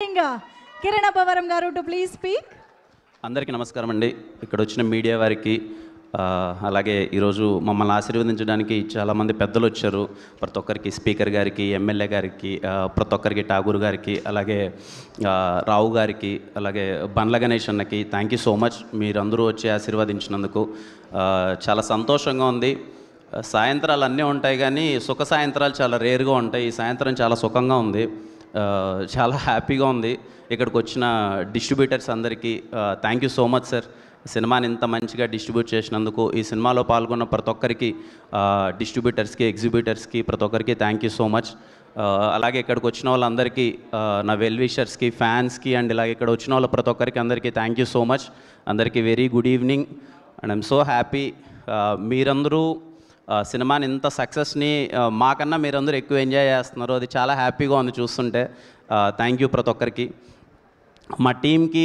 కిరణ్ అబ్బవరం గారు to please speak. అందరికీ నమస్కారం అండి. ఇక్కడ వచ్చిన మీడియా వారికి అలాగే ఈరోజు మమ్మల్ని ఆశీర్వదించడానికి చాలామంది పెద్దలు వచ్చారు. ప్రతి ఒక్కరికి స్పీకర్ గారికి, ఎమ్మెల్యే గారికి, ప్రతి ఒక్కరికి ఠాగూర్ గారికి, అలాగే రావు గారికి, అలాగే బండ్ల గణేష్ అన్నకి థ్యాంక్ యూ సో మచ్. మీరందరూ వచ్చి ఆశీర్వదించినందుకు చాలా సంతోషంగా ఉంది. సాయంత్రాలు అన్నీ ఉంటాయి కానీ సుఖ సాయంత్రాలు చాలా రేరుగా ఉంటాయి. ఈ సాయంత్రం చాలా సుఖంగా ఉంది, చాలా హ్యాపీగా ఉంది. ఇక్కడికి వచ్చిన డిస్ట్రిబ్యూటర్స్ అందరికీ thank you so much sir. సినిమాని ఇంత మంచిగా డిస్ట్రిబ్యూట్ చేసినందుకు, ఈ సినిమాలో పాల్గొన్న ప్రతి ఒక్కరికి, డిస్ట్రిబ్యూటర్స్కి, ఎగ్జిబ్యూటర్స్కి, ప్రతి ఒక్కరికి థ్యాంక్ యూ సో మచ్. అలాగే ఇక్కడికి వచ్చిన వాళ్ళందరికీ, నా వెల్ విషర్స్కి, ఫ్యాన్స్కి అండ్ ఇలాగే ఇక్కడ వచ్చిన వాళ్ళ ప్రతి ఒక్కరికి అందరికీ థ్యాంక్ యూ సో మచ్. అందరికీ very good evening and I'm so happy. మీరందరూ సినిమాని ఇంత సక్సెస్ని మాకన్నా మీరందరూ ఎక్కువ ఎంజాయ్ చేస్తున్నారు. అది చాలా హ్యాపీగా ఉంది చూస్తుంటే. థ్యాంక్ యూ ప్రతి ఒక్కరికి. మా టీంకి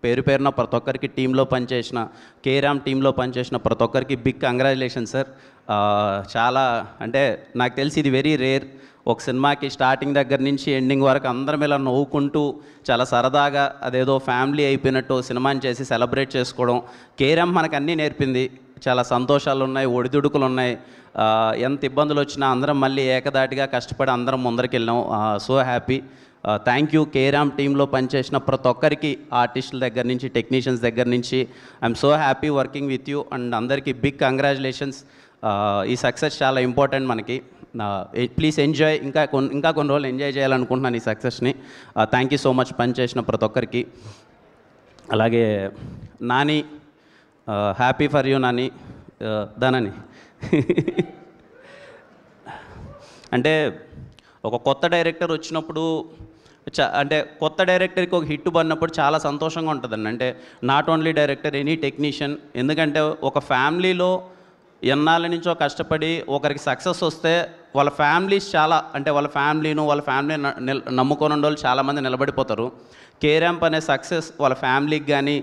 పేరు పేరున ప్రతి ఒక్కరికి, టీంలో పనిచేసిన కేరామ్ టీంలో పనిచేసిన ప్రతి ఒక్కరికి బిగ్ కంగ్రాచులేషన్ సార్. చాలా అంటే నాకు తెలిసి ఇది వెరీ రేర్. ఒక సినిమాకి స్టార్టింగ్ దగ్గర నుంచి ఎండింగ్ వరకు అందరం ఇలా నవ్వుకుంటూ చాలా సరదాగా అదేదో ఫ్యామిలీ అయిపోయినట్టు సినిమాని చేసి సెలబ్రేట్ చేసుకోవడం. కేరామ్ మనకు అన్నీ నేర్పింది. చాలా సంతోషాలు ఉన్నాయి, ఒడిదుడుకులు ఉన్నాయి. ఎంత ఇబ్బందులు వచ్చినా అందరం మళ్ళీ ఏకదాటిగా కష్టపడి అందరం ముందరికి వెళ్ళాం. So happy. Thank you. Carrom టీంలో పనిచేసిన ప్రతి ఒక్కరికి, ఆర్టిస్టుల దగ్గర నుంచి, టెక్నీషియన్స్ దగ్గర నుంచి, I'm so happy working with you and అందరికీ బిగ్ కంగ్రాచులేషన్స్. ఈ సక్సెస్ చాలా ఇంపార్టెంట్ మనకి. Please enjoy. ఇంకా కొన్ని రోజులు ఎంజాయ్ చేయాలనుకుంటున్నాను ఈ సక్సెస్ని. థ్యాంక్ యూ సో మచ్ పనిచేసిన ప్రతి ఒక్కరికి. అలాగే Nani, happy for you Nani. దానని అంటే ఒక కొత్త డైరెక్టర్ వచ్చినప్పుడు అంటే కొత్త డైరెక్టర్కి ఒక హిట్ పడినప్పుడు చాలా సంతోషంగా ఉంటుందండి. అంటే not only director, any technician. ఎందుకంటే ఒక ఫ్యామిలీలో ఎన్నాళ్ళ నుంచో కష్టపడి ఒకరికి సక్సెస్ వస్తే వాళ్ళ ఫ్యామిలీస్ చాలా, అంటే వాళ్ళ ఫ్యామిలీని నమ్ముకొని ఉండే వాళ్ళు చాలామంది నిలబడిపోతారు. కేరాంప్ అనే సక్సెస్ వాళ్ళ ఫ్యామిలీకి కానీ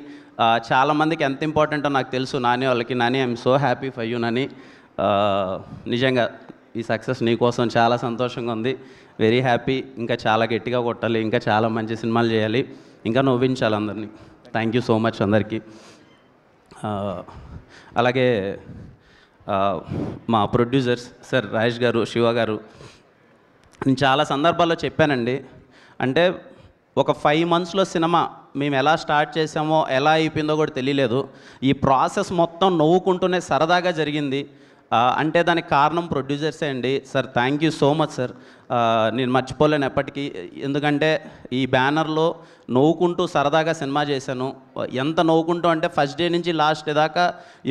చాలామందికి ఎంత ఇంపార్టెంటో నాకు తెలుసు. నాని వాళ్ళకి. Nani, I'm so happy for you Nani. నిజంగా ఈ సక్సెస్ నీకోసం చాలా సంతోషంగా ఉంది. Very happy. ఇంకా చాలా గట్టిగా కొట్టాలి, ఇంకా చాలా మంచి సినిమాలు చేయాలి, ఇంకా నవ్వించాలి అందరినీ. థ్యాంక్ యూ సో మచ్ అందరికీ. అలాగే మా ప్రొడ్యూసర్స్ సార్ రాజేష్ గారు, శివ గారు, నేను చాలా సందర్భాల్లో చెప్పానండి. అంటే ఒక 5 monthsలో సినిమా మేము ఎలా స్టార్ట్ చేసామో, ఎలా అయిపోయిందో కూడా తెలియలేదు. ఈ ప్రాసెస్ మొత్తం నవ్వుకుంటూనే సరదాగా జరిగింది. అంటే దానికి కారణం ప్రొడ్యూసర్సే అండి. Sir thank you so much sir. నేను మర్చిపోలేను ఎప్పటికీ. ఎందుకంటే ఈ బ్యానర్లో నవ్వుకుంటూ సరదాగా సినిమా చేశాను. ఎంత నవ్వుకుంటూ అంటే ఫస్ట్ డే నుంచి లాస్ట్ డే దాకా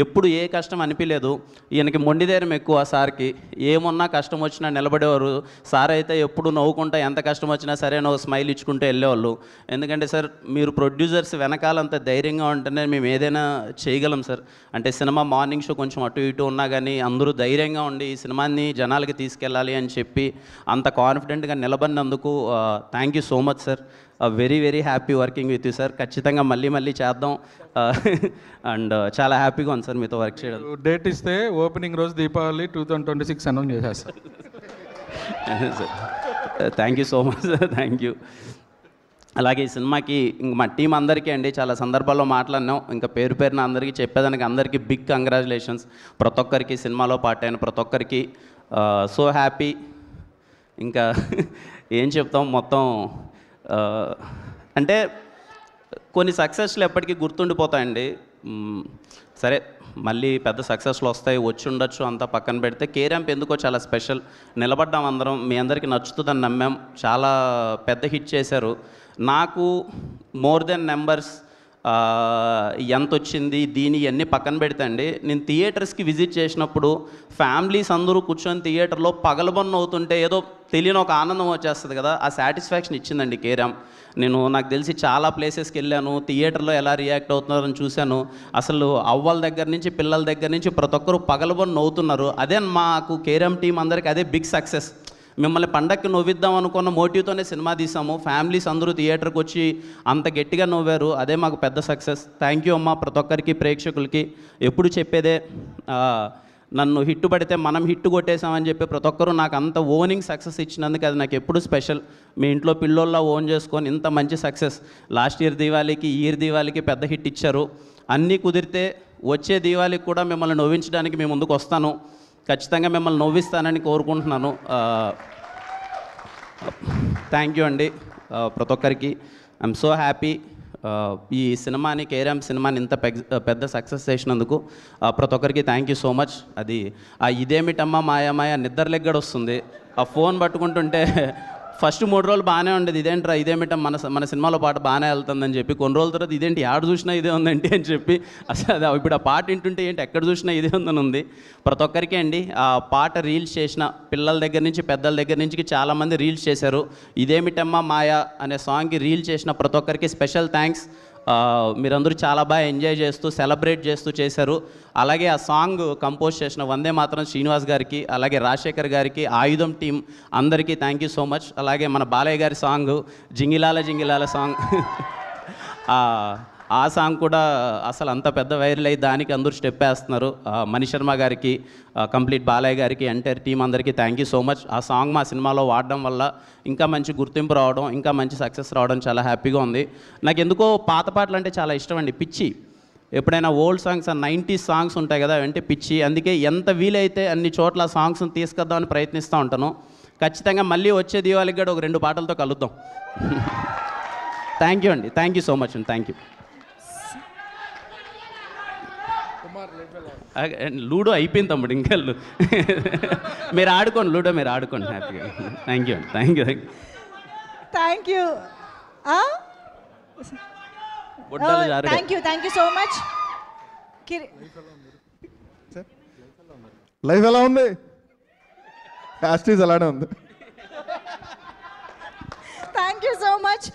ఎప్పుడు ఏ కష్టం అనిపించలేదు. ఈయనకి మొండిధైర్యం ఎక్కువ సార్కి. ఏమున్నా కష్టం వచ్చినా నిలబడేవారు. సార్ అయితే ఎప్పుడు నవ్వుకుంటా, ఎంత కష్టం వచ్చినా సరే నువ్వు స్మైల్ ఇచ్చుకుంటూ వెళ్ళేవాళ్ళు. ఎందుకంటే సార్ మీరు ప్రొడ్యూసర్స్ వెనకాలంత ధైర్యంగా ఉంటేనే మేము ఏదైనా చేయగలం సార్. అంటే సినిమా మార్నింగ్ షో కొంచెం అటు ఇటు ఉన్నా కానీ అందరూ ధైర్యంగా ఉండి ఈ సినిమాని జనాలకి తీసుకెళ్ళాలి అని చెప్పి అంత కాన్ఫిడెంట్గా నిలబడినందుకు thank you so much sir. Very very happy working with you sir. ఖచ్చితంగా మళ్ళీ చేద్దాం. అండ్ చాలా హ్యాపీగా ఉంది సార్ మీతో వర్క్ చేయడం. డేట్ ఇస్తే ఓపెనింగ్ రోజు దీపావళి 2026 అనౌన్స్ చేసేస్తారు. Thank you so much sir. Thank you. అలాగే ఈ సినిమాకి ఇంక మా టీం అందరికీ అండి చాలా సందర్భాల్లో మాట్లాడినాం. ఇంకా పేరు పేరున అందరికీ చెప్పేదానికి అందరికీ బిగ్ కంగ్రాచులేషన్స్. ప్రతి ఒక్కరికి, సినిమాలో పార్ట్ అయిన ప్రతి ఒక్కరికి సో హ్యాపీ. ఇంకా ఏం చెప్తాం, మొత్తం అంటే కొన్ని సక్సెస్లు ఎప్పటికీ గుర్తుండిపోతాయండి. సరే మళ్ళీ పెద్ద సక్సెస్లు వస్తాయి, వచ్చి ఉండొచ్చు, అంతా పక్కన పెడితే కేరాంప్ ఎందుకో చాలా స్పెషల్. నిలబడ్డాం అందరం, మీ అందరికీ నచ్చుతుందని నమ్మాం. చాలా పెద్ద హిట్ చేశారు. నాకు మోర్ దెన్ నెంబర్స్ ఎంత వచ్చింది దీని ఇవన్నీ పక్కన పెడితే అండి, నేను థియేటర్స్కి విజిట్ చేసినప్పుడు ఫ్యామిలీస్ అందరూ కూర్చొని థియేటర్లో పగలబొన్న అవుతుంటే ఏదో తెలియని ఒక ఆనందం వచ్చేస్తుంది కదా, ఆ సాటిస్ఫాక్షన్ ఇచ్చిందండి కేరామ్. నాకు తెలిసి చాలా ప్లేసెస్కి వెళ్ళాను, థియేటర్లో ఎలా రియాక్ట్ అవుతున్నారని చూశాను. అసలు అవ్వల దగ్గర నుంచి పిల్లల దగ్గర నుంచి ప్రతి ఒక్కరు పగలబొన్న నవ్వుతున్నారు. అదే మాకు కేరామ్ టీం అందరికీ అదే బిగ్ సక్సెస్. మిమ్మల్ని పండక్కి నవ్విద్దాం అనుకున్న మోటివ్తోనే సినిమా తీసాము. ఫ్యామిలీస్ అందరూ థియేటర్కి వచ్చి అంత గట్టిగా నవ్వారు. అదే మాకు పెద్ద సక్సెస్. థ్యాంక్ యూ అమ్మా ప్రతి ఒక్కరికి, ప్రేక్షకులకి. ఎప్పుడు చెప్పేదే నన్ను హిట్ పడితే మనం హిట్ కొట్టేసామని చెప్పి ప్రతి ఒక్కరూ నాకు అంత ఓనింగ్ సక్సెస్ ఇచ్చినందుకు అది నాకు ఎప్పుడు స్పెషల్. మీ ఇంట్లో పిల్లోల్లా ఓన్ చేసుకొని ఇంత మంచి సక్సెస్ లాస్ట్ ఇయర్ దీవాళికి ఈ ఇయర్ దీవాళికి పెద్ద హిట్ ఇచ్చారు. అన్నీ కుదిరితే వచ్చే దీవాళికి కూడా మిమ్మల్ని నవ్వించడానికి మీ ముందుకు వస్తాను. ఖచ్చితంగా మిమ్మల్ని నవ్విస్తానని కోరుకుంటున్నాను. థ్యాంక్ యూ అండి ప్రతి ఒక్కరికి. ఐఎమ్ సో హ్యాపీ ఈ సినిమాని కేరామ్ సినిమాని ఇంత పెద్ద సక్సెస్ చేసినందుకు ప్రతి ఒక్కరికి థ్యాంక్ యూ సో మచ్. అది ఇదేమిటమ్మా మాయా నిద్రలెగ్గడ వస్తుంది. ఆ ఫోన్ పట్టుకుంటుంటే ఫస్ట్ 3 రోజులు బాగానే ఉండేది, ఇదేంట్రా ఇదేమిటం మన సినిమాలో పాట బాగానే వెళ్తుందని చెప్పి, కొన్ని రోజుల తర్వాత ఇదేంటి ఆడ చూసినా ఇదే ఉందండి అని చెప్పి అసలు అది ఇప్పుడు ఆ పాట వింటుంటే ఏంటి ఎక్కడ చూసినా ఇదే ఉందని ఉంది. ప్రతి ఒక్కరికి అండి ఆ పాట రీల్స్ చేసిన పిల్లల దగ్గర నుంచి పెద్దల దగ్గర నుంచి చాలామంది రీల్స్ చేశారు. ఇదేమిటమ్మా మాయా అనే సాంగ్కి రీల్ చేసిన ప్రతి ఒక్కరికి స్పెషల్ థ్యాంక్స్. మీరందరూ చాలా బాగా ఎంజాయ్ చేస్తూ సెలబ్రేట్ చేస్తూ చేశారు. అలాగే ఆ సాంగ్ కంపోజ్ చేసిన వందే మాత్రం శ్రీనివాస్ గారికి, అలాగే రాజశేఖర్ గారికి, ఆయుధం టీం అందరికీ థ్యాంక్ యూ సో మచ్. అలాగే మన బాలయ్య గారి సాంగ్ జింగిలాల సాంగ్ ఆ సాంగ్ కూడా అసలు అంత పెద్ద వైరల్ అయ్యి దానికి అందరూ స్టెప్ వేస్తున్నారు. మణిశర్మ గారికి, కంప్లీట్ బాలయ్య గారికి, ఎంటైర్ టీం అందరికీ థ్యాంక్ యూ సో మచ్. ఆ సాంగ్ మా సినిమాలో వాడడం వల్ల ఇంకా మంచి గుర్తింపు రావడం, ఇంకా మంచి సక్సెస్ రావడం చాలా హ్యాపీగా ఉంది. నాకు ఎందుకో పాత పాటలు అంటే చాలా ఇష్టం అండి, పిచ్చి. ఎప్పుడైనా ఓల్డ్ సాంగ్స్ 90s సాంగ్స్ ఉంటాయి కదా అంటే పిచ్చి. అందుకే ఎంత వీలైతే అన్ని చోట్ల సాంగ్స్ని తీసుకొద్దామని ప్రయత్నిస్తూ ఉంటాను. ఖచ్చితంగా మళ్ళీ వచ్చే దీవాళికి కూడా ఒక 2 పాటలతో కలుద్దాం. థ్యాంక్ యూ అండి, థ్యాంక్ యూ సో మచ్ అండి, థ్యాంక్ యూ. లూడో అయిపోయింది తమ్ముడు, ఇంకా మీరు ఆడుకోండి, లూడో మీరు ఆడుకోండి హ్యాపీగా. థ్యాంక్ యూ అండి, thank you thank you thank you so much. Life ఎలా ఉంది? యాస్టీస్ అలానే ఉంది. Thank you so much.